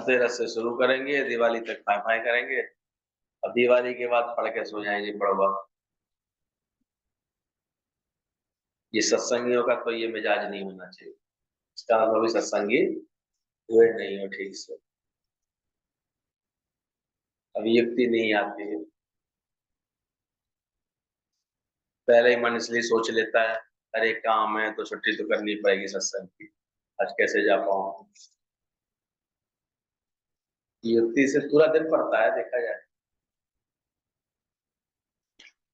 धनतेरस से शुरू करेंगे, दिवाली तक फाय फाय करेंगे, और दिवाली के बाद पढ़ के सो जाएंगे पड़वा। ये सत्संगियों का तो ये मिजाज नहीं होना चाहिए। इसका मतलब भी सत्संगी हुए नहीं हो ठीक से, अभी युक्ति नहीं आती है। पहले ही मन इसलिए सोच लेता है, अरे काम है तो छुट्टी तो करनी पड़ेगी सत्संग की, आज कैसे जा पाऊं। युक्ति से पूरा दिन पड़ता है देखा जाए।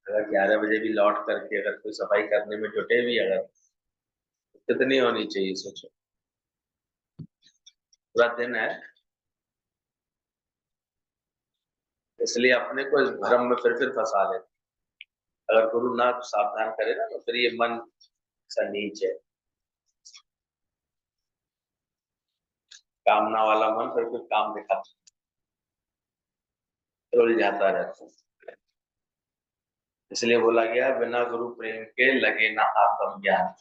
अगर 11 बजे भी लौट करके अगर कोई सफाई करने में जुटे भी, अगर कितनी होनी चाहिए सोचो, पूरा दिन है। इसलिए अपने को इस भ्रम में फिर फंसा लेते। अगर गुरु ना सावधान करे ना, तो फिर ये मन सा नीच है, कामना वाला मन फिर कुछ काम दिखाता, रुल जाता रहता है। इसलिए बोला गया, बिना गुरु प्रेम के लगे ना आत्म ज्ञान।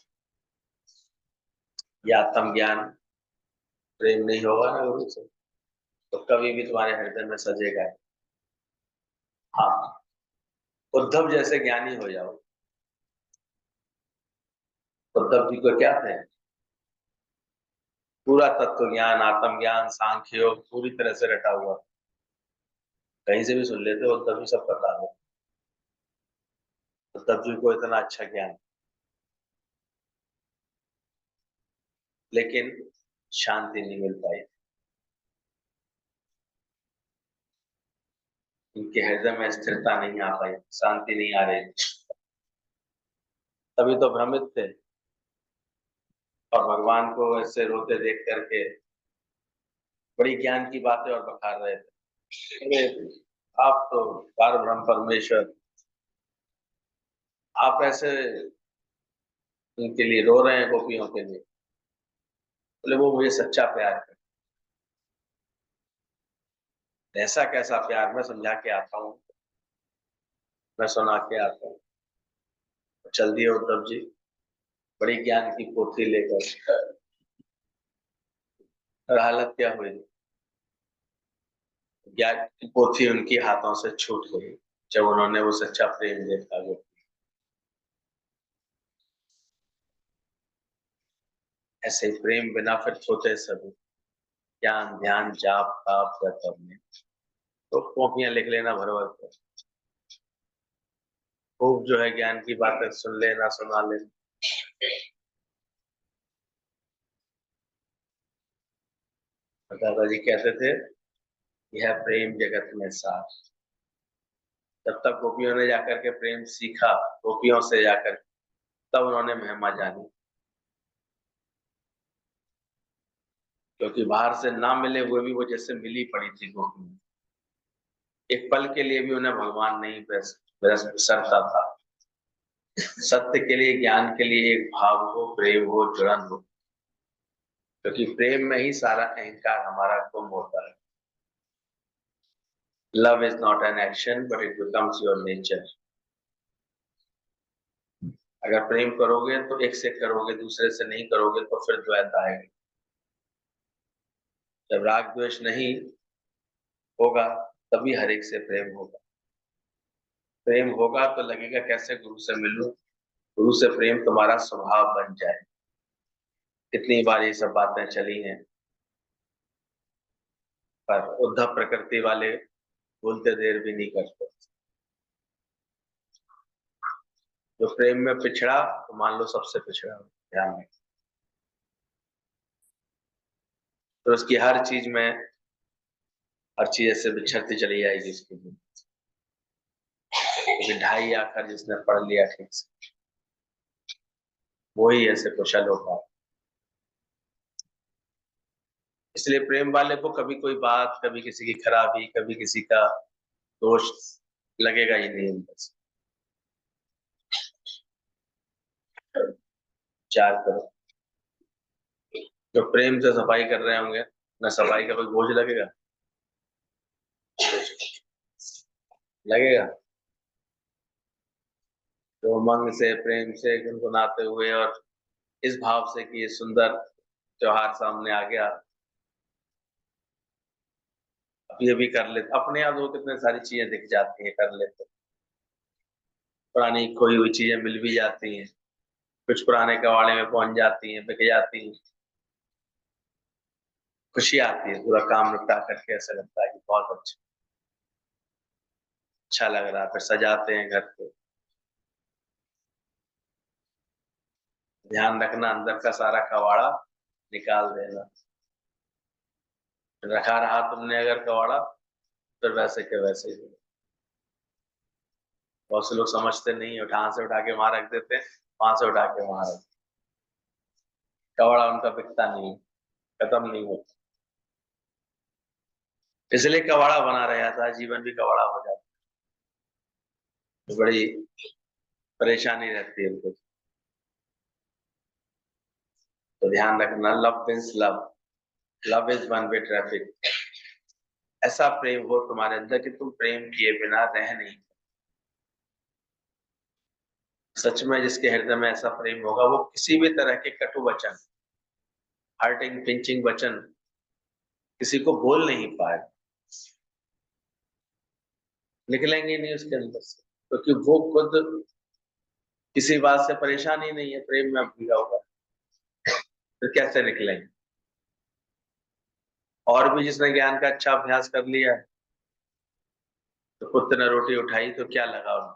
ये आत्म ज्ञान प्रेम नहीं होगा ना गुरु से, तो कभी भी तुम्हारे हृदय में सजेगा। हाँ, उद्धव जैसे ज्ञानी हो जाओ। उद्धव जी को क्या थे, पूरा तत्व ज्ञान, आत्म ज्ञान, सांख्य योग पूरी तरह से रटा हुआ, कहीं से भी सुन लेते हो तभी सब पता है। उद्धव जी को इतना अच्छा ज्ञान, लेकिन शांति नहीं मिल पाई, उनके हृदय में स्थिरता नहीं आ पाई, शांति नहीं आ रही, तभी तो भ्रमित थे। और भगवान को ऐसे रोते देख करके बड़ी ज्ञान की बातें और बखार रहे थे। अरे आप तो पार ब्रह्म परमेश्वर, आप ऐसे उनके लिए रो रहे हैं, गोपियों के लिए। बोले वो मुझे सच्चा प्यार है। ऐसा कैसा प्यार, मैं समझा के आता हूँ, मैं सुना के आता हूँ। चल दिए उद्धव जी बड़ी ज्ञान की पोथी लेकर, और हालत क्या हुई, ज्ञान की पोथी उनकी हाथों से छूट गई जब उन्होंने वो सच्चा प्रेम देखा। वो ऐसे प्रेम बिना फिर छोटे सभी ज्ञान ध्यान जाप ताप करने, तो कॉपियां लिख लेना भर भर कर, खूब जो है ज्ञान की बातें सुन लेना सुना लेना। दादाजी कहते थे, यह प्रेम जगत में सार। जब तक गोपियों ने जाकर के प्रेम सीखा, गोपियों से जाकर, तब उन्होंने महिमा जानी। क्योंकि बाहर से ना मिले हुए भी वो जैसे मिली पड़ी थी गोपी, एक पल के लिए भी उन्हें भगवान नहीं बिसरता था। सत्य के लिए, ज्ञान के लिए एक भाव हो, प्रेम हो, जुड़न हो, क्योंकि प्रेम में ही सारा अहंकार हमारा गुम होता है। Love is not an action but it becomes your nature. अगर प्रेम करोगे तो एक से करोगे, दूसरे से नहीं करोगे तो फिर द्वैत आएगा। जब राग द्वेष नहीं होगा, तभी हर एक से प्रेम होगा। प्रेम होगा तो लगेगा कैसे गुरु से मिलूं, गुरु से प्रेम तुम्हारा स्वभाव बन जाए। कितनी बार ये सब बातें चली हैं, पर उद्धव प्रकृति वाले बोलते देर भी नहीं करते। जो प्रेम में पिछड़ा तो मान लो सबसे पिछड़ा, ध्यान में। तो उसकी हर चीज में, हर चीज ऐसे बिछड़ती चली जाएगी उसकी। क्योंकि ढाई आकर जिसने पढ़ लिया ठीक से, वही ऐसे कुशल होता है। इसलिए प्रेम वाले को कभी कोई बात, कभी किसी की खराबी, कभी किसी का दोष लगेगा ही नहीं अंदर से। चार करो, जो प्रेम से सफाई कर रहे होंगे ना, सफाई का कोई बोझ लगेगा, लगेगा। तो उमंग से प्रेम से गुनगुनाते हुए और इस भाव से कि ये सुंदर त्योहार सामने आ गया, ये भी कर लेते, अपने आप वो कितने सारी चीजें दिख जाती हैं, कर लेते, पुरानी खोई हुई चीजें मिल भी जाती हैं, कुछ पुराने कबाड़े में पहुंच जाती हैं, बिक जाती हैं, खुशी आती है, पूरा काम निपटा करके ऐसा लगता है कि बहुत अच्छा लग रहा है। फिर सजाते हैं घर को। ध्यान रखना अंदर का सारा कबाड़ा निकाल देना। रखा रहा तुमने अगर कबाड़ा, फिर वैसे के वैसे ही। बहुत से लोग समझते नहीं है, उठा से उठा के वहां रख देते हैं, वहां से उठा के वहां रख, कबाड़ा उनका बिकता नहीं, खत्म नहीं होता, इसलिए कबाड़ा बना रहा था, जीवन भी कबाड़ा हो जाता है, बड़ी परेशानी रहती है उनको। तो ध्यान रखना, love means love, love is one way traffic. ऐसा प्रेम हो तुम्हारे अंदर कि तुम प्रेम किए बिना रह नहीं। सच में जिसके हृदय में ऐसा प्रेम होगा, वो किसी भी तरह के कटु वचन, हार्टिंग पिंचिंग वचन किसी को बोल नहीं पाए, निकलेंगे नहीं उसके अंदर से, क्योंकि वो खुद किसी बात से परेशान ही नहीं है, प्रेम में भीगा हुआ, फिर कैसे निकलेंगे। और भी जिसने ज्ञान का अच्छा अभ्यास कर लिया है, तो पुत्र ने रोटी उठाई तो क्या लगा उन्हें,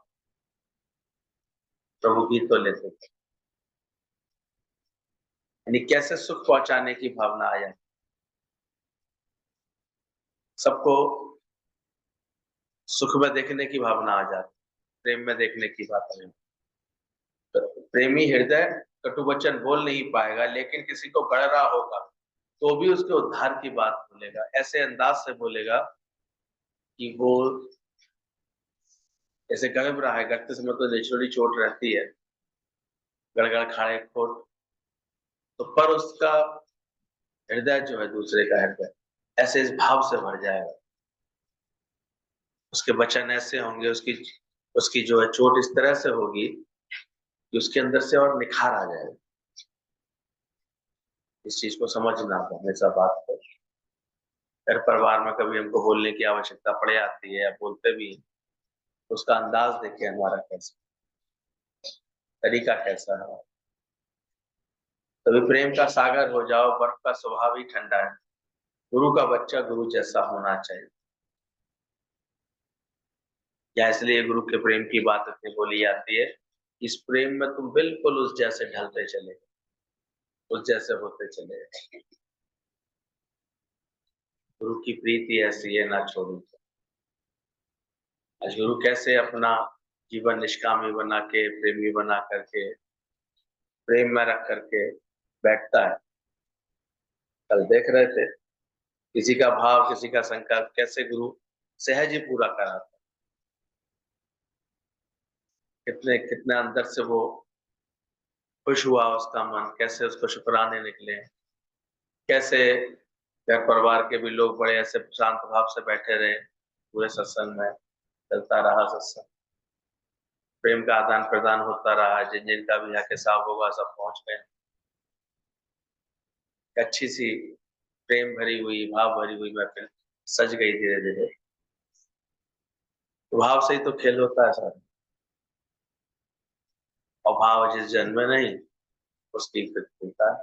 प्रभु की तो लेते थे। यानी कैसे सुख पहुंचाने की भावना आ जाए, सबको सुख में देखने की भावना आ जाती, प्रेम में देखने की बात नहीं। तो प्रेमी हृदय कटुवचन बोल नहीं पाएगा, लेकिन किसी को गड़ रहा होगा तो भी उसके उद्धार की बात बोलेगा, ऐसे अंदाज से बोलेगा कि वो जैसे गड़ब रहा है, गड़ते समय तो नेचुरली चोट रहती है, गड़गड़ खाड़े खोट, तो पर उसका हृदय जो है दूसरे का हृदय ऐसे इस भाव से भर जाएगा, उसके वचन ऐसे होंगे, उसकी उसकी जो है चोट इस तरह से होगी कि उसके अंदर से और निखार आ जाएगा। इस चीज को समझना हमेशा बात को। घर परिवार में कभी हमको बोलने की आवश्यकता पड़ जाती है या बोलते भी, तो उसका अंदाज देखिए हमारा कैसा, तरीका कैसा है। तभी प्रेम का सागर हो जाओ, बर्फ का स्वभाव ही ठंडा है, गुरु का बच्चा गुरु जैसा होना चाहिए। या इसलिए गुरु के प्रेम की बात इतनी बोली जाती है, इस प्रेम में तुम बिल्कुल उस जैसे ढलते चले, उस जैसे होते चले। गुरु की प्रीति ऐसी है ना छोड़ू। आज गुरु कैसे अपना जीवन निष्कामी बना के, प्रेमी बना करके, प्रेम में रख करके बैठता है। कल देख रहे थे, किसी का भाव, किसी का संकल्प कैसे गुरु सहज ही पूरा कराता, कितने कितने अंदर से वो खुश हुआ उसका मन, कैसे उसको शुक्राने निकले, कैसे घर परिवार के भी लोग बड़े ऐसे शांत भाव से बैठे रहे, पूरे सत्संग में चलता रहा सत्संग, प्रेम का आदान प्रदान होता रहा, जिन जिनका भी यहाँ के साथ होगा सब पहुंच गए। अच्छी सी प्रेम भरी हुई, भाव भरी हुई महफिल सज गई धीरे धीरे। भाव से ही तो खेल होता है सर, और भाव जिस जन्म में नहीं, उसकी फिर खुलता है।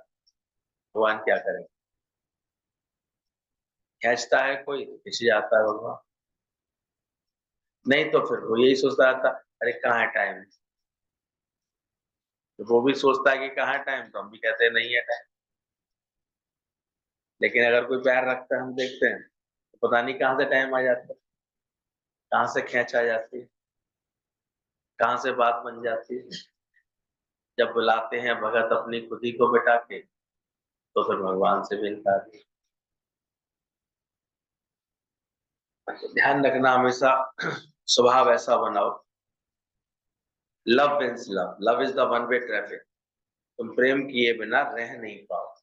भगवान क्या करे, खींचता है कोई, खींच जाता है भगवान, नहीं तो फिर वो यही सोचता रहता, अरे कहाँ है टाइम, तो वो भी सोचता है कि कहाँ है टाइम, तो हम भी कहते हैं नहीं है टाइम। लेकिन अगर कोई पैर रखता है, हम देखते हैं, तो पता नहीं कहाँ से टाइम आ जाता है, कहाँ से खेच आ जाती है, कहाँ से बात बन जाती है। जब बुलाते हैं भगत अपनी खुदी को बिठा के, तो फिर भगवान से मिलता है। ध्यान रखना हमेशा, स्वभाव ऐसा बनाओ, love means love, love is the one way traffic, तुम प्रेम किए बिना रह नहीं पाओ।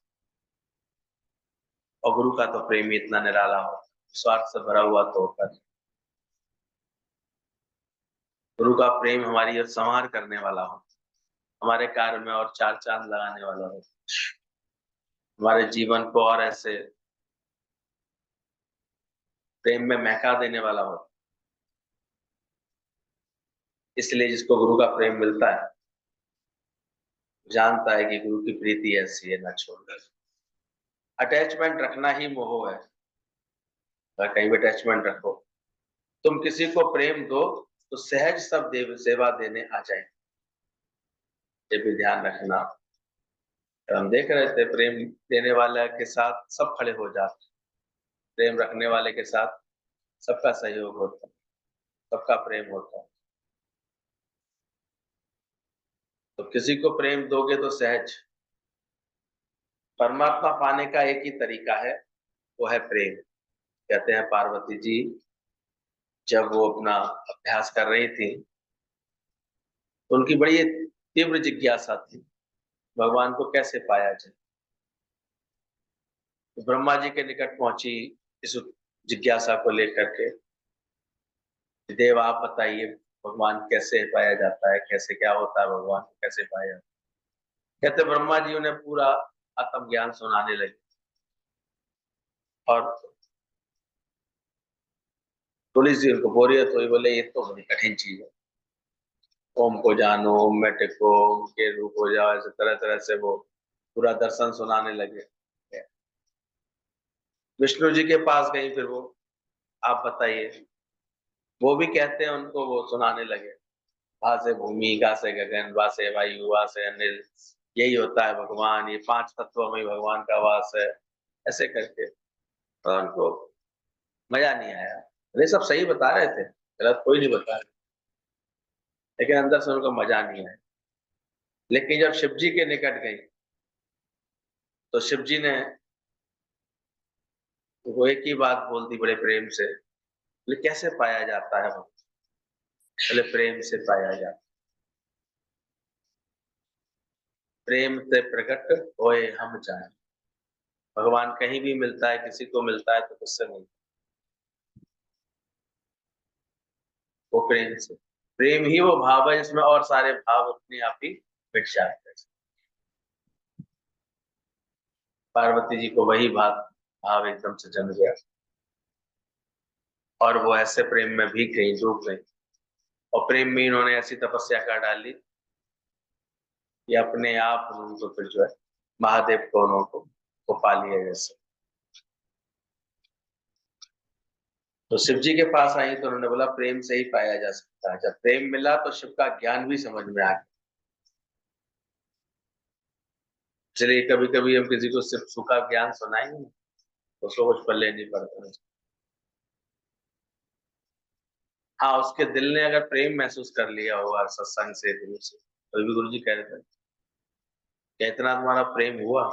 और गुरु का तो प्रेम ही इतना निराला हो, स्वार्थ से भरा हुआ तो होकर, गुरु का प्रेम हमारी ओर संहार करने वाला हो, हमारे कार्य में और चार चांद लगाने वाला हो, हमारे जीवन को और ऐसे प्रेम में महका देने वाला होता। इसलिए जिसको गुरु का प्रेम मिलता है जानता है कि गुरु की प्रीति ऐसी है, ना छोड़। अटैचमेंट रखना ही मोह है। अगर कहीं भी अटैचमेंट रखो, तुम किसी को प्रेम दो तो सहज सब देव सेवा देने आ जाए। ये भी ध्यान रखना। तो हम देख रहे थे प्रेम देने वाले के साथ सब खड़े हो जाते, प्रेम रखने वाले के साथ सबका सहयोग होता है, सबका प्रेम होता है। तो किसी को प्रेम दोगे तो सहज। परमात्मा पाने का एक ही तरीका है, वो है प्रेम। कहते हैं पार्वती जी जब वो अपना अभ्यास कर रही थी तो उनकी बड़ी तीव्र जिज्ञासा थी भगवान को कैसे पाया जाए। तो ब्रह्मा जी के निकट पहुंची इस जिज्ञासा को लेकर के, देव आप बताइए भगवान कैसे पाया जाता है, कैसे क्या होता है, भगवान को कैसे पाया जाता है। कहते ब्रह्मा जी उन्हें पूरा आत्मज्ञान सुनाने लगे और थोड़ी सी उनको बोरियत हुई, बोले ये तो बड़ी कठिन चीज है, ओम को जानो, ओम में टिको, ओम के रूप हो जाओ, ऐसे तरह तरह से वो पूरा दर्शन सुनाने लगे। विष्णु जी के पास गई फिर वो, आप बताइए। वो भी कहते हैं उनको, वो सुनाने लगे भा से भूमि, गा से गगन, वा से वायु, वा से अनिल, यही होता है भगवान, ये पांच तत्वों में भगवान का वास है, ऐसे करके। तो उनको मजा नहीं आया। ये सब सही बता रहे थे, गलत कोई नहीं बता रहे, लेकिन अंदर से उनको मजा नहीं आया। लेकिन जब शिव जी के निकट गई तो शिव जी ने वो एक ही बात बोल दी बड़े प्रेम से, बोले कैसे पाया जाता है वो? बोले प्रेम से पाया जाता, प्रेम से प्रकट होए हम जाने। भगवान कहीं भी मिलता है, किसी को मिलता है तो किससे मिलता है? वो प्रेम से। प्रेम ही वो भाव है जिसमें और सारे भाव अपने आप ही मिट जाते हैं। पार्वती जी को वही भाव एकदम से जम गया और वो ऐसे प्रेम में भीग गई, डूब गई। और प्रेम में इन्होंने ऐसी तपस्या कर डाली कि अपने आप उनको फिर जो है महादेव को उनको को पा लिया जैसे। तो शिव जी के पास आई तो उन्होंने बोला प्रेम से ही पाया जा सकता है। जब प्रेम मिला तो शिव का ज्ञान भी समझ में आ गया। इसलिए कभी कभी हम किसी को सिर्फ सुख का ज्ञान सुनाएंगे तो उसको कुछ पल्ले नहीं पड़ता। हाँ, उसके दिल ने अगर प्रेम महसूस कर लिया होगा सत्संग से, गुरु से, तो भी गुरु जी कह रहे थे कि इतना तुम्हारा प्रेम हुआ,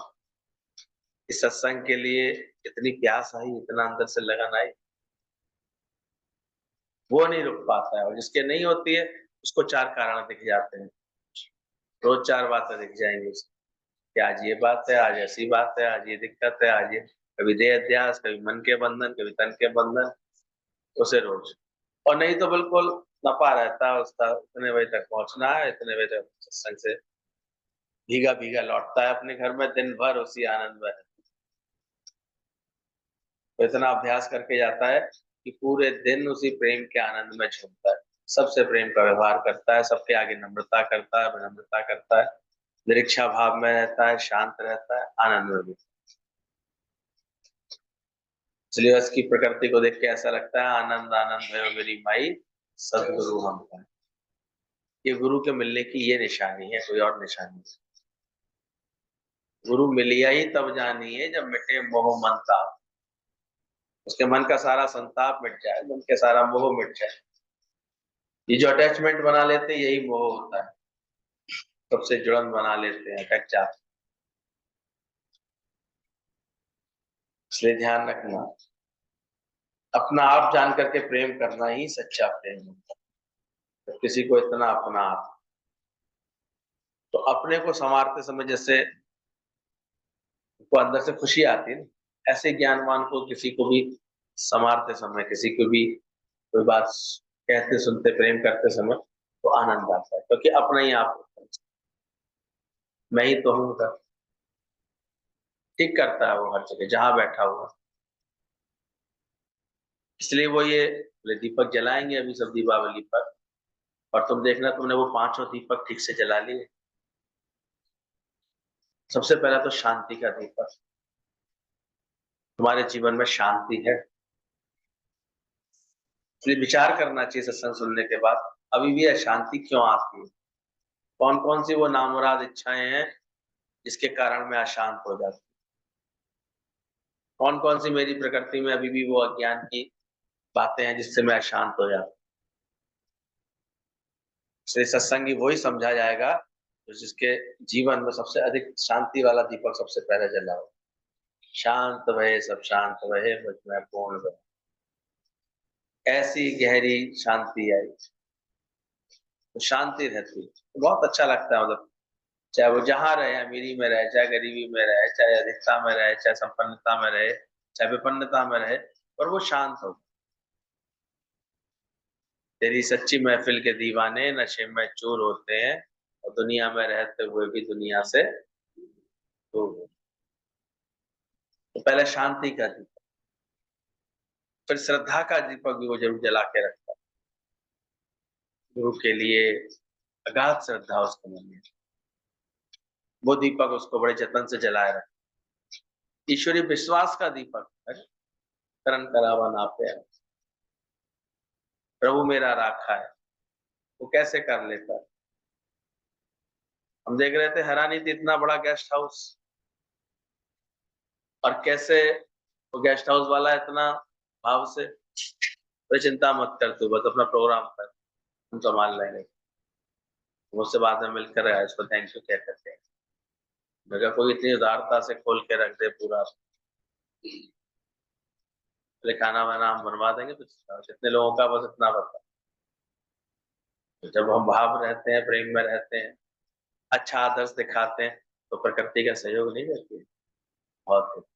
इस सत्संग के लिए इतनी प्यास आई, इतना अंदर से लगन आई, वो नहीं रुक पाता है। और जिसके नहीं होती है उसको चार कारण दिख जाते हैं, रोज चार बातें दिख जाएंगी उसको कि आज ये बात है, आज ऐसी बात है, आज ये दिक्कत है, आज ये कभी देह अध्यास, कभी मन के बंधन, कभी तन के बंधन, उसे रोज। और नहीं तो बिल्कुल नपा रहता है उसका, इतने बजे तक पहुंचना है, इतने बजे तक सत्संग से भीगा भीगा लौटता है अपने घर में, दिन भर उसी आनंद में। तो इतना अभ्यास करके जाता है कि पूरे दिन उसी प्रेम के आनंद में झूमता है, सबसे प्रेम का व्यवहार करता है, सबके आगे नम्रता करता है, विनम्रता करता है, निरीक्षा भाव में रहता है, शांत रहता है, आनंद में भी। इसलिए उसकी प्रकृति को देख के ऐसा लगता है आनंद आनंद भयो मेरी माई, सदगुरु हम पाए। ये गुरु के मिलने की ये निशानी है, कोई और निशानी नहीं। गुरु मिलिया ही तब जानी है जब मिटे मोह मन ताप। उसके मन का सारा संताप मिट जाए, मन के सारा मोह मिट जाए। ये जो अटैचमेंट बना लेते हैं यही मोह होता है, सबसे जुड़न बना लेते हैं, अटक जाते हैं। इसलिए ध्यान रखना, अपना आप जान करके प्रेम करना ही सच्चा प्रेम होता है। तो किसी को इतना अपना आप, तो अपने को संवारते समय जैसे को अंदर से खुशी आती है, ऐसे ज्ञानवान को किसी को भी संवारते समय, किसी को भी कोई बात कहते सुनते प्रेम करते समय तो आनंद आता है, क्योंकि अपना ही आप मैं ही तो हूँ उधर। ठीक करता है वो हर जगह जहां बैठा हुआ। इसलिए वो ये बोले दीपक जलाएंगे अभी सब दीपावली पर, और तुम देखना तुमने वो 5 दीपक ठीक से जला लिए। सबसे पहला तो शांति का दीपक। तुम्हारे जीवन में शांति है? इसलिए विचार करना चाहिए सत्संग सुनने के बाद, अभी भी अशांति क्यों आती है? कौन कौन सी वो नामुराद इच्छाएं हैं जिसके कारण मैं अशांत हो जाता हूँ? कौन कौन सी मेरी प्रकृति में अभी भी वो अज्ञान की बातें हैं जिससे मैं अशांत हो जाता हूँ? इसलिए सत्संगी वही समझा जाएगा तो जिसके जीवन में सबसे अधिक शांति वाला दीपक सबसे पहले जला हो। शांत भये सब शांत भये, मुझ में पूर्ण भये। ऐसी गहरी शांति आई तो शांति रहती है, तो बहुत अच्छा लगता है। मतलब चाहे वो जहां रहे, अमीरी में रहे, चाहे गरीबी में रहे, चाहे अधिकता में रहे, चाहे संपन्नता में रहे, चाहे विपन्नता में रहे, पर वो शांत हो। तेरी सच्ची महफिल के दीवाने नशे में चूर होते हैं, और दुनिया में रहते हुए भी दुनिया से दूर हो। तो पहले शांति का दीपक, फिर श्रद्धा का दीपक भी वो जरूर जला के रखता है। गुरु के लिए अगाध श्रद्धा उसके मन में, वो दीपक उसको बड़े जतन से जलाए रखता। ईश्वरीय विश्वास का दीपक है, करण करावा ना पे, प्रभु मेरा राखा है, वो कैसे कर लेता है? हम देख रहे थे हैरानी थी, इतना बड़ा गेस्ट हाउस, और कैसे वो गेस्ट हाउस वाला इतना भाव से, तो चिंता मत कर तू, बस अपना प्रोग्राम कर, हम संभाल लेंगे। मुझसे बाद में मिलकर आया, इसको थैंक यू कह करके। मैं कहा कोई इतनी उदारता से खोल के रख दे पूरा, बोले खाना वाना हम बनवा देंगे, तो कितने लोगों का बस इतना बता। तो जब हम भाव रहते हैं, प्रेम में रहते हैं, अच्छा आदर्श दिखाते हैं, तो प्रकृति का सहयोग नहीं देती है बहुत।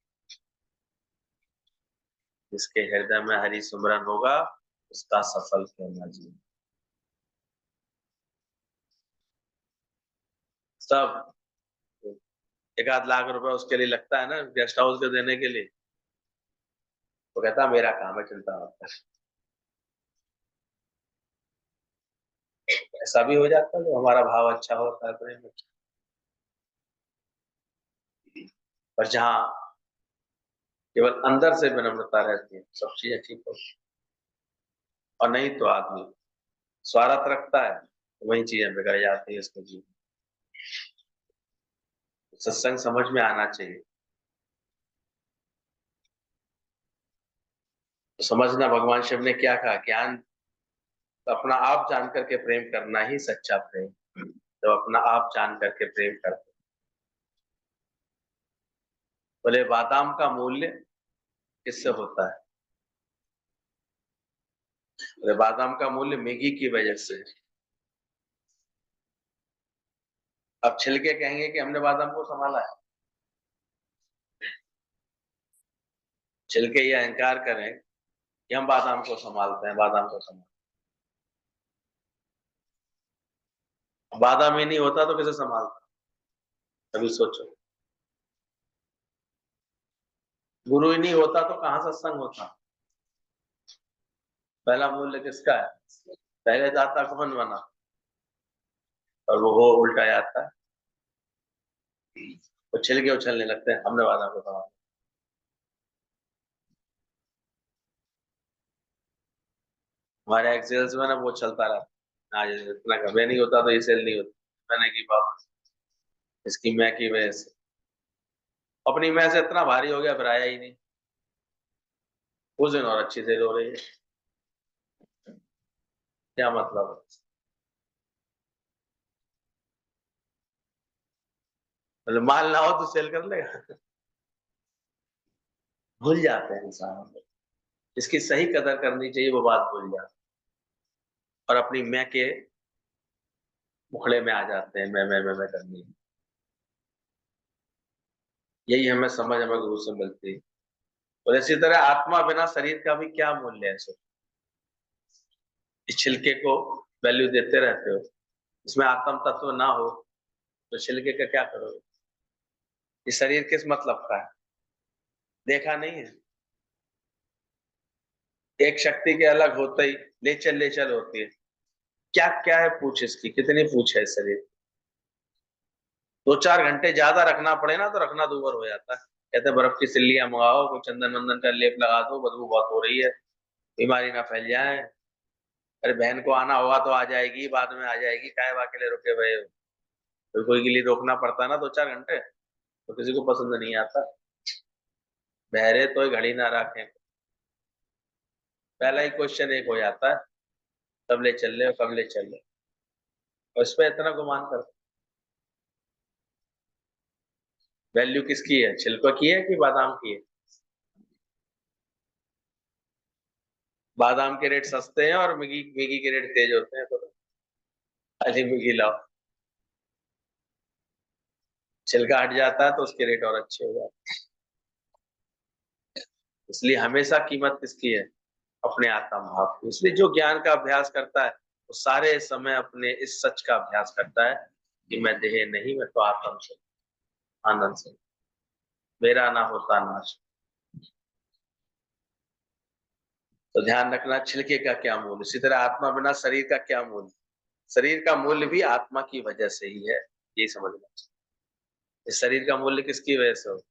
जिसके हृदय में हरि सुमरन होगा उसका सफल होना जीवन। सब 1 आध लाख रुपए उसके लिए लगता है ना गेस्ट हाउस के देने के लिए, तो कहता मेरा काम है, चिंता मत कर। ऐसा भी हो जाता है जो हमारा भाव अच्छा होता है प्रेम में। पर जहाँ केवल अंदर से विनम्रता रहती है, सब चीजें ठीक होती है। और नहीं तो आदमी स्वार्थ रखता है, तो वही चीजें बिगड़ जाती है इसके जीवन। सत्संग समझ में आना चाहिए। तो समझना, भगवान शिव ने क्या कहा, ज्ञान तो अपना आप जान करके प्रेम करना ही सच्चा प्रेम। जब अपना आप जान करके प्रेम करते, बोले बादाम का मूल्य किससे होता है? बोले बादाम का मूल्य मैगी की वजह से है। अब छिलके कहेंगे कि हमने बादाम को संभाला है, छिलके ये अहंकार करें कि हम बादाम को संभालते हैं, बादाम को संभाल, बादाम ही नहीं होता तो किसे संभालता? कभी सोचो, गुरु ही नहीं होता तो कहाँ सत्संग होता? पहला मूल्य किसका है? पहले दाता कौन बना? और वो हो उल्टा आता है, वो छिलके उछलने लगते हैं, हमने बादाम को संभाला। हमारे एक सेल्स में ना वो चलता रहता, आज इतना कभी नहीं होता तो ये सेल नहीं होता, मैंने की बात इसकी मैं की वजह से, अपनी मैं से इतना भारी हो गया फिर आया ही नहीं। उस दिन और अच्छी सेल हो रही है, क्या मतलब है? मतलब माल ना हो तो सेल कर लेगा? भूल जाते हैं इंसान, इसकी सही कदर करनी चाहिए वो बात भूल जाते, और अपनी मैं के मुखड़े में आ जाते हैं, मैं करनी। यही हमें समझ हमें गुरु से मिलती है। और इसी तरह आत्मा बिना शरीर का भी क्या मूल्य है? सो इस छिलके को वैल्यू देते रहते हो, इसमें आत्म तत्व ना हो तो छिलके का क्या करोगे? ये शरीर किस मतलब का है? देखा नहीं है, एक शक्ति के अलग होते ही ले चल होती है। क्या क्या है पूछ इसकी, कितनी पूछ है शरीर। 2-4 घंटे ज्यादा रखना पड़े ना तो रखना दूभर हो जाता है। कहते बर्फ की सिल्लियां मंगाओ, कोई चंदन वंदन का लेप लगा दो, बदबू बहुत हो रही है, बीमारी ना फैल जाए। अरे बहन को आना होगा तो आ जाएगी, बाद में आ जाएगी, काहे बाकी के लिए रुके हुए हो? तो कोई के लिए रोकना पड़ता है ना 2-4 घंटे, तो किसी को पसंद नहीं आता। बहरे तो घड़ी ना रखें, पहला ही क्वेश्चन एक हो जाता है, कब ले चल रहे हो, कब ले चल रहे हो, उस पर इतना गुमान कर। वैल्यू किसकी है, छिलको की है कि बादाम की है? बादाम के रेट सस्ते हैं और मिगी मिगी के रेट तेज होते हैं, तो खाली मिगी लाओ, छिलका हट जाता है तो उसके रेट और अच्छे हो जाते हैं। इसलिए हमेशा कीमत किसकी है, अपने आत्म भाव की। इसलिए जो ज्ञान का अभ्यास करता है वो सारे समय अपने इस सच का अभ्यास करता है कि मैं देह नहीं, मैं तो आत्म से, आनंद से, मेरा ना होता नाश। तो ध्यान रखना, छिलके का क्या मूल्य, इसी तरह आत्मा बिना शरीर का क्या मूल्य। शरीर का मूल्य भी आत्मा की वजह से ही है, ये समझना चाहिए। इस शरीर का मूल्य किसकी वजह से हो,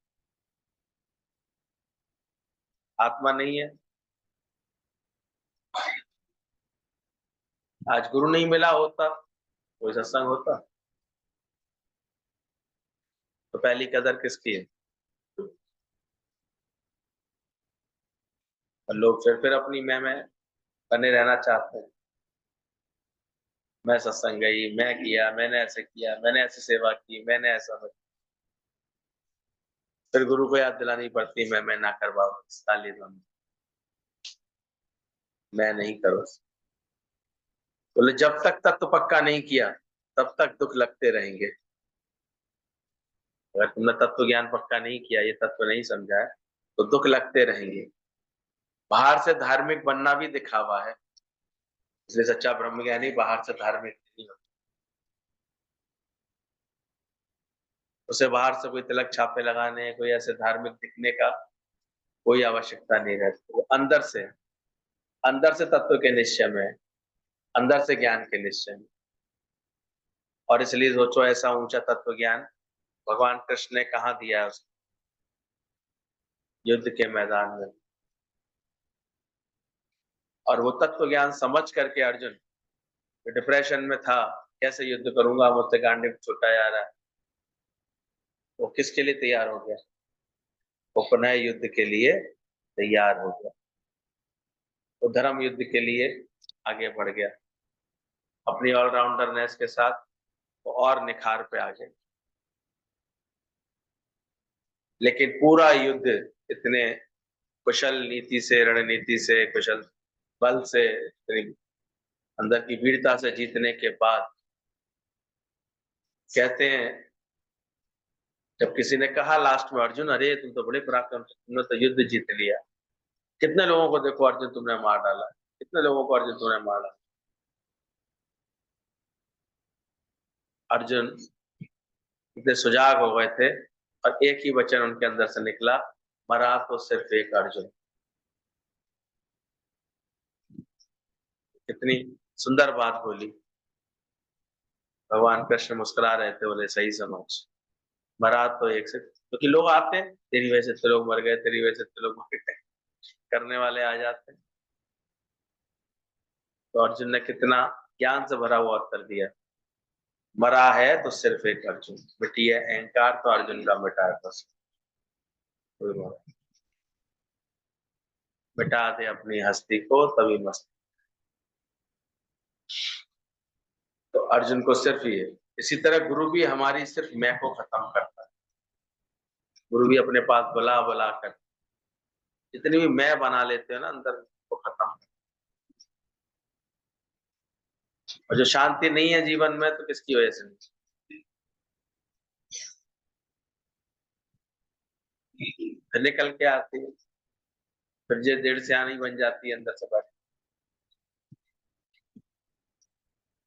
आत्मा नहीं है। आज गुरु नहीं मिला होता, कोई सत्संग होता, तो पहली कदर किसकी है? और लोग फिर अपनी मैं बने रहना चाहते हैं। मैं सत्संग गई, मैं किया, मैंने ऐसे किया, मैंने ऐसी सेवा की, मैंने ऐसा फिर गुरु को याद दिलानी पड़ती, मैं ना करवाऊं, ताली दो, मैं नहीं करो। बोले जब तक तत्व पक्का नहीं किया तब तक दुख लगते रहेंगे। अगर तुमने तत्व ज्ञान पक्का नहीं किया, ये तत्व नहीं समझा है, तो दुख लगते रहेंगे। बाहर से धार्मिक बनना भी दिखावा है, इसलिए सच्चा ब्रह्मज्ञानी बाहर से धार्मिक नहीं होता। उसे बाहर से कोई तिलक छापे लगाने, कोई ऐसे धार्मिक दिखने का कोई आवश्यकता नहीं रहती। वो अंदर से तत्व के निश्चय में, अंदर से ज्ञान के निश्चय में। और इसलिए सोचो, ऐसा ऊंचा तत्व ज्ञान भगवान कृष्ण ने कहा दिया है उसको, युद्ध के मैदान में। और वो तत्व ज्ञान समझ करके अर्जुन डिप्रेशन में था, कैसे युद्ध करूंगा, मुझसे गांडीव छूटा जा रहा है, वो किसके लिए तैयार हो गया? वो पुनः युद्ध के लिए तैयार हो गया, वो धर्म युद्ध के लिए आगे बढ़ गया, अपनी ऑलराउंडरनेस के साथ वो और निखार पे आ गए। लेकिन पूरा युद्ध इतने कुशल नीति से, रणनीति से, कुशल बल से, इतनी अंदर की वीरता से जीतने के बाद कहते हैं, जब किसी ने कहा लास्ट में, अर्जुन अरे तुम तो बड़े पराक्रम से, तुमने तो युद्ध जीत लिया, कितने लोगों को देखो अर्जुन तुमने मार डाला, कितने लोगों को अर्जुन तुमने मार डाला। अर्जुन इतने सुजाग हो गए थे और एक ही वचन उनके अंदर से निकला, मरा तो सिर्फ एक अर्जुन। कितनी सुंदर बात बोली। भगवान कृष्ण मुस्कुरा रहे थे, बोले सही समझ, मरा तो एक से, क्योंकि लोग आते हैं तेरी वजह से तो लोग मर गए, तेरी वजह से तो लोग मर गए, करने वाले आ जाते हैं। तो अर्जुन ने कितना ज्ञान से भरा हुआ उत्तर दिया, मरा है तो सिर्फ एक अर्जुन, मिटी है अहंकार तो अर्जुन का मिटा है बस। मिटा दे अपनी हस्ती को तभी मस्त। तो अर्जुन को सिर्फ ये, इसी तरह गुरु भी हमारी सिर्फ मैं को खत्म करता है। गुरु भी अपने पास बुला बुला कर जितनी भी मैं बना लेते हो ना अंदर, को खत्म। और जो शांति नहीं है जीवन में, तो किसकी वजह से नहीं? फिर निकल के आती है, फिर जो देर से आनी बन जाती है अंदर से बाहर।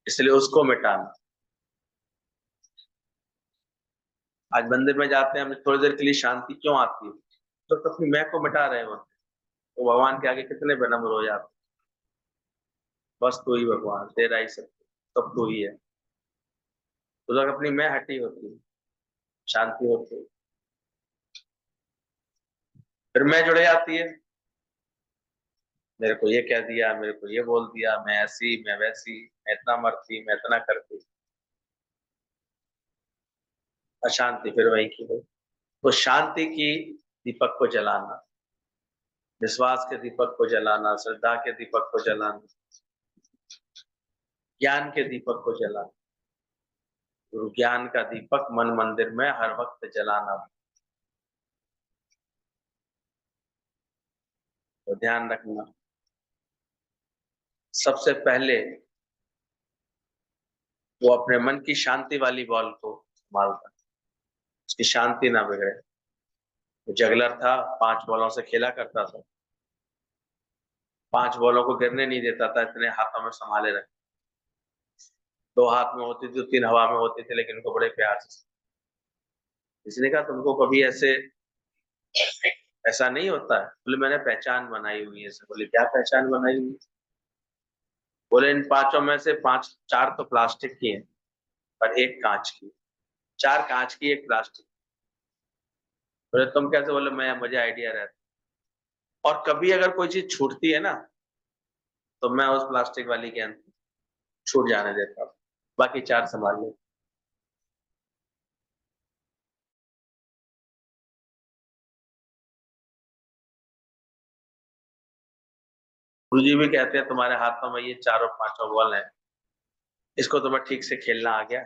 इसलिए उसको मिटाना। आज मंदिर में जाते हैं, हमें थोड़ी देर के लिए शांति क्यों आती है? तो अपनी मैं को मिटा रहे होते हैं। तो भगवान के आगे कितने विनम्र हो जाते, बस तू ही भगवान, तेरा ही सब तू ही है। तो लोग अपनी मैं हटी होती है, शांति होती है, फिर मैं जुड़ जाती है, मेरे को ये कह दिया, मेरे को ये बोल दिया, मैं ऐसी मैं वैसी, मैं इतना मरती मैं इतना करती, अशांति फिर वही की वही। तो शांति की दीपक को जलाना, विश्वास के दीपक को जलाना, श्रद्धा के दीपक को जलाना, ज्ञान के दीपक को जलाना, गुरु ज्ञान का दीपक मन मंदिर में हर वक्त जलाना। तो ध्यान रखना, सबसे पहले वो अपने मन की शांति वाली बॉल को संभालता, उसकी शांति ना बिगड़े। वो जगलर था, 5 बॉलों से खेला करता था, 5 बॉलों को गिरने नहीं देता था, इतने हाथों में संभाले रखे, 2 हाथ में होती थी, 3 हवा में होती थी, लेकिन उनको बड़े प्यार से। इसने कहा तुमको कभी ऐसे ऐसा नहीं होता है? बोले मैंने पहचान बनाई हुई है। बोले क्या पहचान बनाई हुई है? बोले इन 5 में से 4 तो प्लास्टिक की है और 1 कांच की, 4 कांच की 1 प्लास्टिक। बोले तुम कैसे? बोले मैं, मुझे आइडिया रहता, और कभी अगर कोई चीज छूटती है ना, तो मैं उस प्लास्टिक वाली के अंदर छूट जाने देता हूँ, बाकी 4 संभाल ले। गुरु जी भी कहते हैं तुम्हारे हाथों में ये 4 5 बॉल है, इसको तुम्हें ठीक से खेलना आ गया।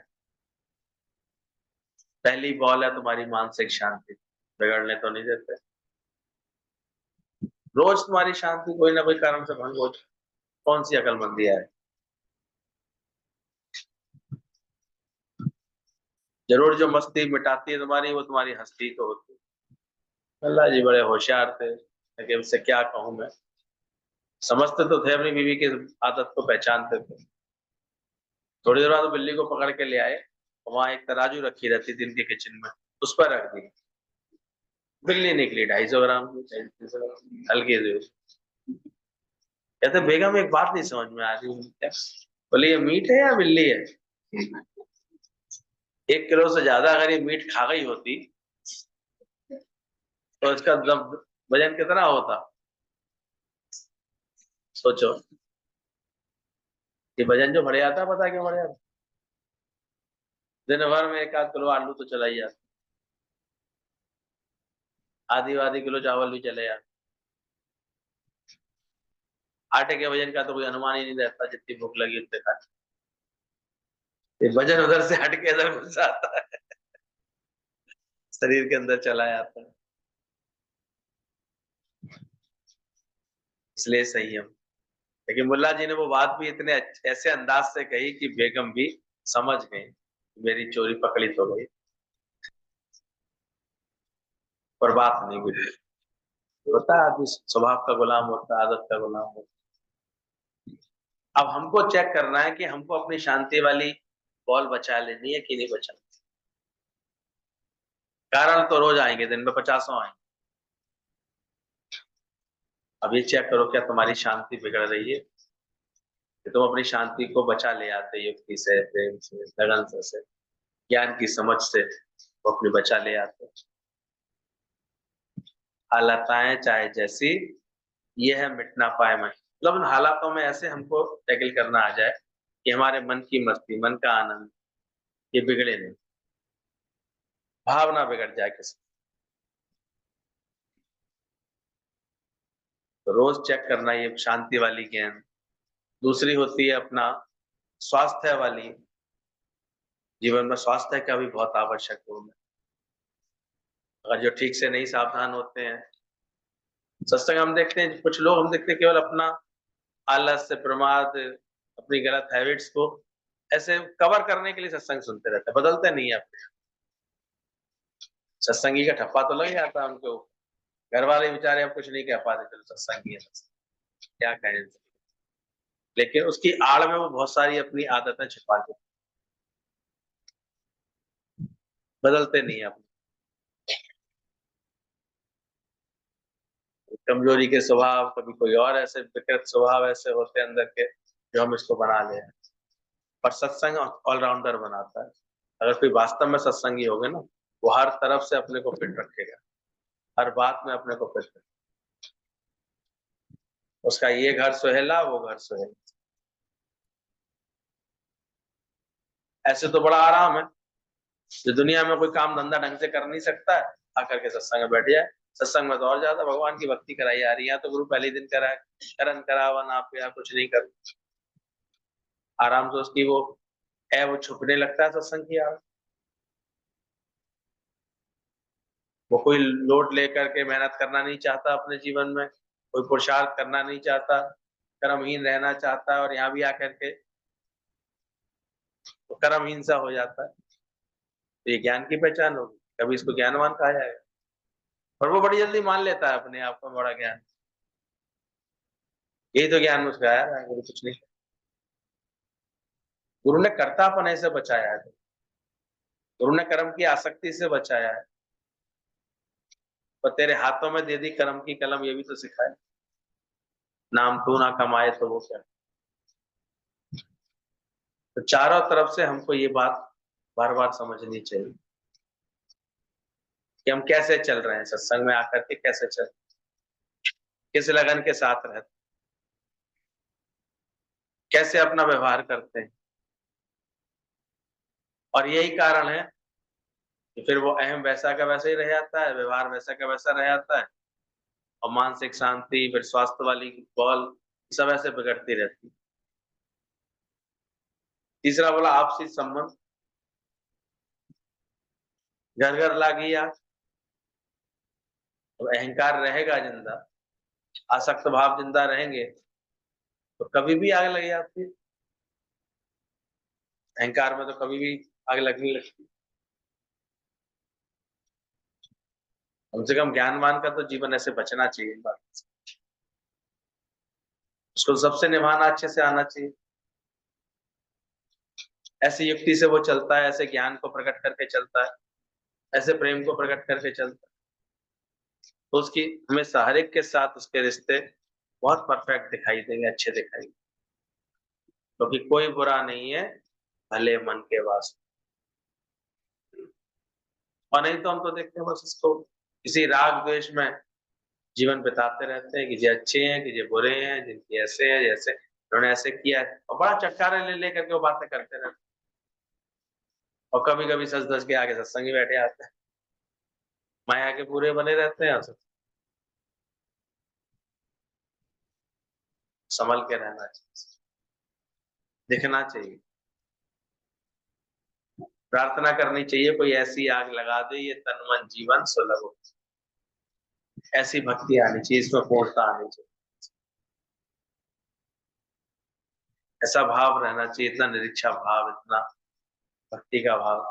पहली बॉल है तुम्हारी मानसिक शांति, बिगड़ने तो नहीं देते। रोज तुम्हारी शांति कोई ना कोई कारण से भंग हो, कौन सी अकलमंदी है? जरूर जो मस्ती मिटाती है तुम्हारी, वो तुम्हारी हस्ती तो होती है। अल्लाह जी बड़े होशियार थे, लेकिन उससे क्या कहूं मैं। समझते तो थे, अपनी बीवी की आदत को पहचानते थे। थोड़ी देर बाद बिल्ली को पकड़ के ले आए, वहां एक तराजू रखी रहती थी इनके किचन में, उस पर रख दी। बिल्ली निकली 250 ग्राम की, 250 ग्राम हल्की सी। कहते बेगम एक बात नहीं समझ में आ रही क्या? बोले ये मीट है या बिल्ली है? 1 किलो से ज्यादा अगर ये मीट खा गई होती, तो इसका वजन कितना होता? सोचो। ये वजन जो बढ़ जाता, पता क्यों बढ़ जाता? दिन भर में 1 आध किलो आलू तो चला ही जाता, आधी किलो चावल भी चले जाते। आटे के वजन का तो कोई अनुमान ही नहीं रहता, जितनी भूख लगी उतने खा। ये वजन उधर से हट के इधर घुस जाता है, शरीर के अंदर चला जाता है। इसलिए संयम। लेकिन मुल्ला जी ने वो बात भी इतने ऐसे अंदाज से कही कि बेगम भी समझ गई, मेरी चोरी पकड़ी तो गई, पर बात नहीं बुझी। होता है आदमी स्वभाव का गुलाम होता है, आदत का गुलाम होता है। अब हमको चेक करना है कि हमको अपनी शांति वाली बॉल बचा लेनी है कि नहीं बचा। कारण तो रोज आएंगे, दिन में 50 आएंगे। अभी चेक करो क्या तुम्हारी शांति बिगड़ रही है, कि तुम अपनी शांति को बचा ले आते, युक्ति से, प्रेम से, लगन से, ज्ञान की समझ से वो अपनी बचा ले आते। हालताएं चाहे जैसी, ये है मिट ना पाए मन। मतलब उन हालातों में ऐसे हमको टैकल करना आ जाए कि हमारे मन की मस्ती, मन का आनंद ये बिगड़े नहीं, भावना बिगड़ जाए किसी। तो रोज चेक करना ये शांति वाली गेंद। दूसरी होती है अपना स्वास्थ्य वाली। जीवन में स्वास्थ्य का भी बहुत आवश्यक रोल है। अगर जो ठीक से नहीं सावधान होते हैं, सत्संग हम देखते हैं, कुछ लोग हम देखते हैं केवल अपना आलस से, प्रमाद, अपनी गलत हैबिट्स को ऐसे कवर करने के लिए सत्संग सुनते रहते हैं, बदलते नहीं है अपने। सत्संगी का ठप्पा तो लग जाता है उनको, घर वाले बेचारे अब कुछ नहीं कह पाते, चलो सत्संगी है, क्या कहें। लेकिन उसकी आड़ में वो बहुत सारी अपनी आदतें छिपा के बदलते नहीं है अपने। कमजोरी के स्वभाव, कभी कोई और ऐसे विकृत स्वभाव ऐसे होते हैं अंदर के जो हम इसको बना ले। पर सत्संग ऑलराउंडर बनाता है। अगर कोई वास्तव में सत्संगी होगा ना, वो हर तरफ से अपने को फिट रखेगा, हर बात में अपने को फिट रखेगा। उसका ये घर सुहेला, वो घर सुहेला। ऐसे तो बड़ा आराम है, जो दुनिया में कोई काम धंधा ढंग से कर नहीं सकता है, आकर के सत्संग में बैठ जाए। सत्संग में तो और ज्यादा भगवान की भक्ति कराई जा रही है। तो गुरु पहले दिन करा है, करण करावा ना पिया, कुछ नहीं कर, आराम से उसकी वो है, वो छुपने लगता है सत्संग की आड़। वो कोई लोड लेकर के मेहनत करना नहीं चाहता अपने जीवन में, कोई पुरुषार्थ करना नहीं चाहता, कर्महीन रहना चाहता है, और यहाँ भी आकर के तो कर्महीन सा हो जाता है। तो ये ज्ञान की पहचान होगी, कभी इसको ज्ञानवान कहा जाएगा। और वो बड़ी जल्दी मान लेता है अपने आप को बड़ा ज्ञान, यही तो ज्ञान मुझको आया है, गुरु कुछ नहीं। गुरु ने कर्तापन से बचाया है, गुरु ने कर्म की आसक्ति से बचाया है। पर तेरे हाथों में दे दी कर्म की कलम, ये भी तो सिखाए। नाम तू ना कमाए तो वो क्या। तो चारों तरफ से हमको ये बात बार बार समझनी चाहिए कि हम कैसे चल रहे हैं, सत्संग में आकर के कैसे चल, किस लगन के साथ रहते, कैसे अपना व्यवहार करते हैं। और यही कारण है कि फिर वो अहम वैसा का वैसा ही रह जाता है, व्यवहार वैसा का वैसा रह जाता है, और मानसिक शांति, फिर स्वास्थ्य वाली बॉल सब ऐसे बिगड़ती रहती है। तीसरा बोला आपसी संबंध, घर घर लागी आग। तो अहंकार रहेगा जिंदा, आसक्त भाव जिंदा रहेंगे, तो कभी भी आग लग जाती है। अहंकार में तो कभी भी आग लगने लगती है। कम से कम ज्ञानवान का तो जीवन ऐसे बचना चाहिए बात, उसको सबसे निभाना अच्छे से आना चाहिए। ऐसी युक्ति से वो चलता है, ऐसे ज्ञान को प्रकट करके चलता है, ऐसे प्रेम को प्रकट करके चलता है, तो उसकी हमें हर एक के साथ उसके रिश्ते बहुत परफेक्ट दिखाई देंगे, अच्छे दिखाई देंगे, क्योंकि कोई बुरा नहीं है भले मन के वास्ते। और नहीं तो हम तो देखते हैं बस इसको किसी राग द्वेष में जीवन बिताते रहते हैं कि ये अच्छे हैं कि ये बुरे हैं, जिनकी ऐसे है जैसे उन्होंने ऐसे किया है, और बड़ा चटकारे ले लेकर के वो बातें करते रहते हैं। और कभी कभी सच धज के आगे सत्संगी बैठे आते हैं, माया के पूरे बने रहते हैं। संभल के रहना चाहिए, दिखना चाहिए, प्रार्थना करनी चाहिए कोई ऐसी आग लगा दे ये तन मन जीवन सुलभ हो। ऐसी भक्ति आनी चाहिए, इसमें पूर्णता आनी चाहिए, ऐसा भाव रहना चाहिए, इतना निरीक्षा भाव, इतना भक्ति का भाव,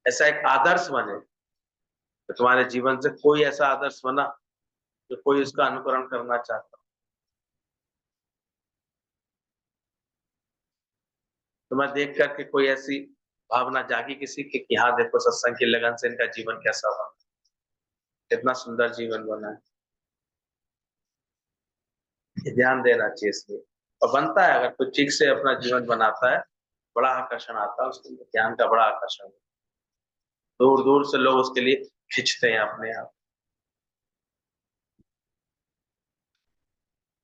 ऐसा एक आदर्श बने। तो तुम्हारे जीवन से कोई ऐसा आदर्श बना जो कोई उसका अनुकरण करना चाहता। तो मैं देख करके कोई ऐसी भावना जागी किसी की कि हाँ देखो सत्संग की लगन से इनका जीवन कैसा बना, कितना सुंदर जीवन बना है। ये ध्यान देना चाहिए इसलिए, और बनता है अगर कोई ठीक से अपना जीवन बनाता है, बड़ा आकर्षण आता है उसके लिए, ज्ञान का बड़ा आकर्षण, दूर दूर से लोग उसके लिए खिंचते हैं अपने आप।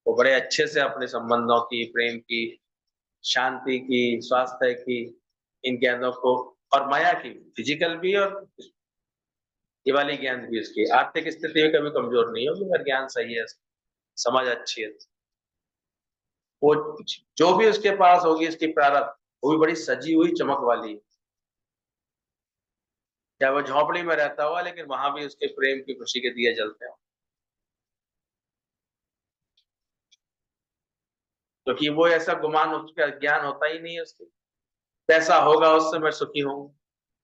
वो बड़े अच्छे से अपने संबंधों की, प्रेम की, शांति की, स्वास्थ्य की, इन ज्ञानों को, और माया की, फिजिकल भी और ये वाली ज्ञान भी, उसकी आर्थिक स्थिति में कभी कमजोर नहीं होगी अगर ज्ञान सही है, समझ अच्छी है। वो जो भी उसके पास होगी उसकी प्रारब्ध, वो भी बड़ी सजी हुई चमक वाली है। चाहे वो झोपड़ी में रहता हुआ, लेकिन वहां भी उसके प्रेम की खुशी के दिए जलते हैं, क्योंकि वो ऐसा गुमान, उसका ज्ञान होता ही नहीं है उसके। पैसा होगा उससे मैं सुखी हूँ,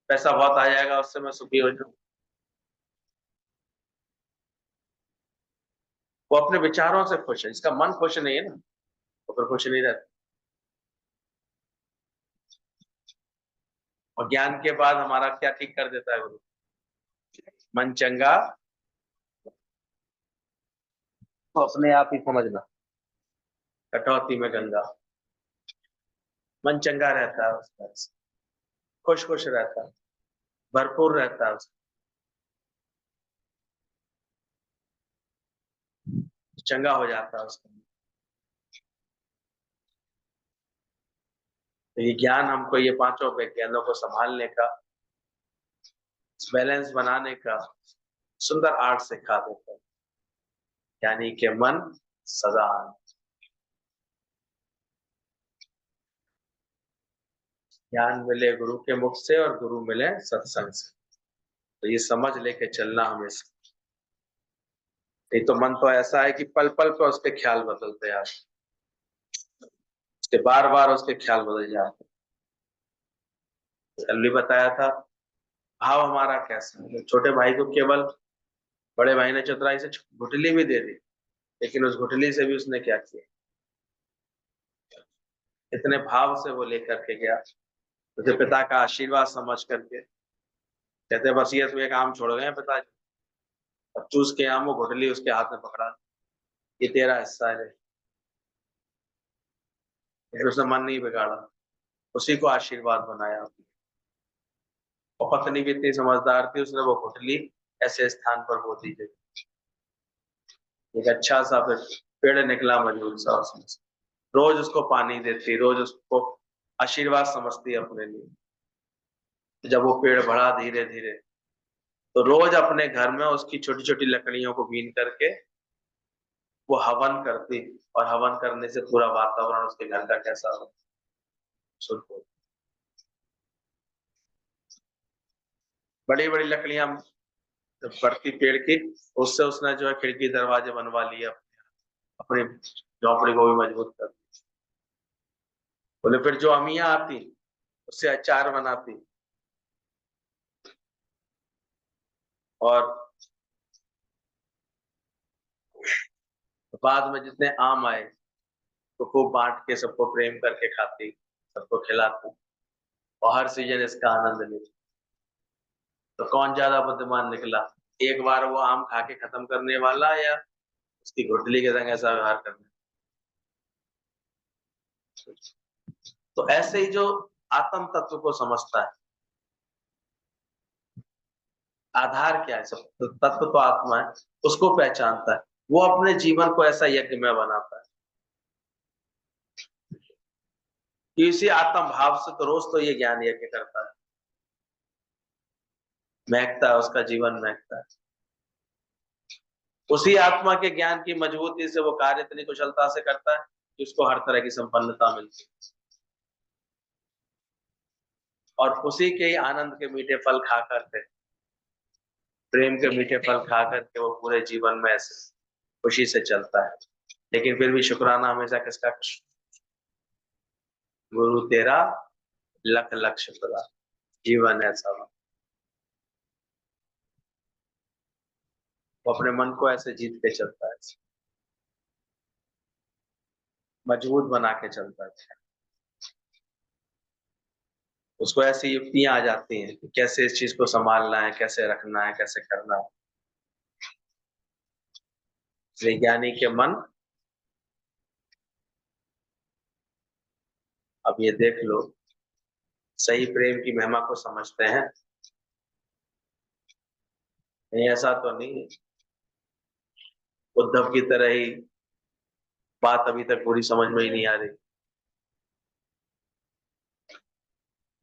पैसा बहुत आ जाएगा उससे मैं सुखी हो जाऊँ। वो अपने विचारों से खुश है, इसका मन खुश नहीं है ना, वो फिर खुश नहीं रहता। और ज्ञान के बाद हमारा क्या ठीक कर देता है गुरु, मन चंगा तो अपने आप ही समझना, कटौती में गंगा। मन चंगा रहता है उसका, खुश खुश रहता है, भरपूर रहता है उसका, चंगा हो जाता है उसका। तो ये ज्ञान हमको ये पांचों विज्ञानों को संभालने का, बैलेंस बनाने का सुंदर आर्ट सिखा देता है, यानी कि मन सदा ज्ञान मिले गुरु के मुख से और गुरु मिले सत्संग से। तो ये समझ लेके चलना हमेशा। नहीं तो मन तो ऐसा है कि पल पल पर उसके ख्याल बदलते हैं, उसके बार बार उसके ख्याल बदल जाते हैं। कल भी बताया था, भाव हमारा कैसा है। छोटे भाई को केवल बड़े भाई ने चतुराई से घुटली भी दे दी, लेकिन उस घुटली से भी उसने क्या किया, इतने भाव से वो लेकर के गया, उसे पिता का आशीर्वाद समझ करके। कहते बस ये तो एक आम छोड़ गए पिताजी, अब चूस के आम, वो घुटली उसके हाथ में पकड़ा, ये तेरा हिस्सा है। फिर उसने मन नहीं बिगाड़ा, उसी को आशीर्वाद बनाया। और पत्नी भी इतनी समझदार थी, उसने वो घुटली ऐसे स्थान पर बो दी, एक अच्छा सा फिर पेड़ निकला मजबूत सा उसमें से। रोज उसको पानी देती, रोज उसको आशीर्वाद समझती अपने लिए। जब वो पेड़ बढ़ा धीरे धीरे, तो रोज अपने घर में उसकी छोटी छोटी लकड़ियों को बीन करके वो हवन करती, और हवन करने से पूरा वातावरण उसके घर का कैसा हो, शुद्ध हो। बड़ी बड़ी लकड़ियां बढ़ती पेड़ की, उससे उसने जो है खिड़की दरवाजे बनवा लिए, अपनी झोपड़ी को भी मजबूत कर। बोले फिर जो अमियां आती उससे अचार बनाती, और बाद में जितने आम आए तो खूब बांट के सबको प्रेम करके खाती, सबको खिलाती, और हर सीजन इसका आनंद लेती। तो कौन ज्यादा बुद्धिमान निकला, एक बार वो आम खा के खत्म करने वाला, या उसकी घुटली के संग ऐसा व्यवहार करने। तो ऐसे ही जो आत्म तत्व को समझता है, आधार क्या है, सब तो तत्व तो आत्मा है, उसको पहचानता है, वो अपने जीवन को ऐसा यज्ञ में बनाता है कि इसी आत्म भाव से तो रोज तो ये ज्ञान यज्ञ करता है, महकता है, उसका जीवन महकता है। उसी आत्मा के ज्ञान की मजबूती से वो कार्य इतनी कुशलता से करता है कि उसको हर तरह की संपन्नता मिलती है, और उसी के ही आनंद के मीठे फल खा करके, प्रेम के मीठे फल खा करके वो पूरे जीवन में ऐसे खुशी से चलता है। लेकिन फिर भी शुक्राना हमेशा किसका, गुरु तेरा लख लख शुक्राना, जीवन ऐसा हो। वो अपने मन को ऐसे जीत के चलता है, मजबूत बना के चलता है। उसको ऐसी युक्तियां आ जाती हैं कि कैसे इस चीज को संभालना है, कैसे रखना है, कैसे करना है। विज्ञानी के मन, अब ये देख लो, सही प्रेम की महिमा को समझते हैं? नहीं, ऐसा तो नहीं। उद्धव की तरह ही बात अभी तक पूरी समझ में ही नहीं आ रही।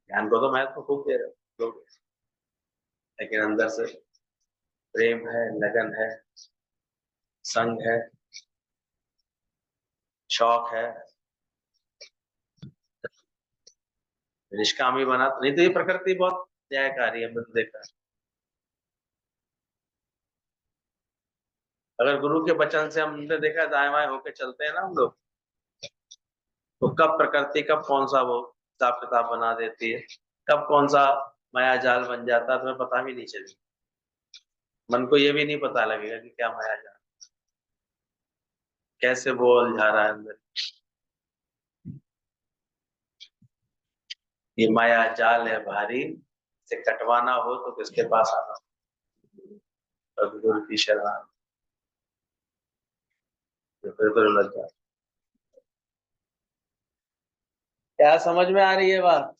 ज्ञान को तो महत्व खूब दे रहे लोग, लेकिन अंदर से प्रेम है, लगन है, संग है, शौक है, निष्कामी बना, नहीं तो ये प्रकृति बहुत न्यायकारी है, मैंने देखा। अगर गुरु के वचन से हमने देखा दाएं बाएं होके चलते हैं ना हम लोग, तो कब प्रकृति, कब कौन सा वो हिसाब किताब बना देती है, कब कौन सा माया जाल बन जाता है, तुम्हें पता भी नहीं चलेगा। मन को ये भी नहीं पता लगेगा कि क्या माया जाल, कैसे वो उलझा रहा है अंदर। ये माया जाल है भारी, से कटवाना हो तो किसके पास आना। सदगुरु की शरण, फिर लग जाए। क्या समझ में आ रही है बात?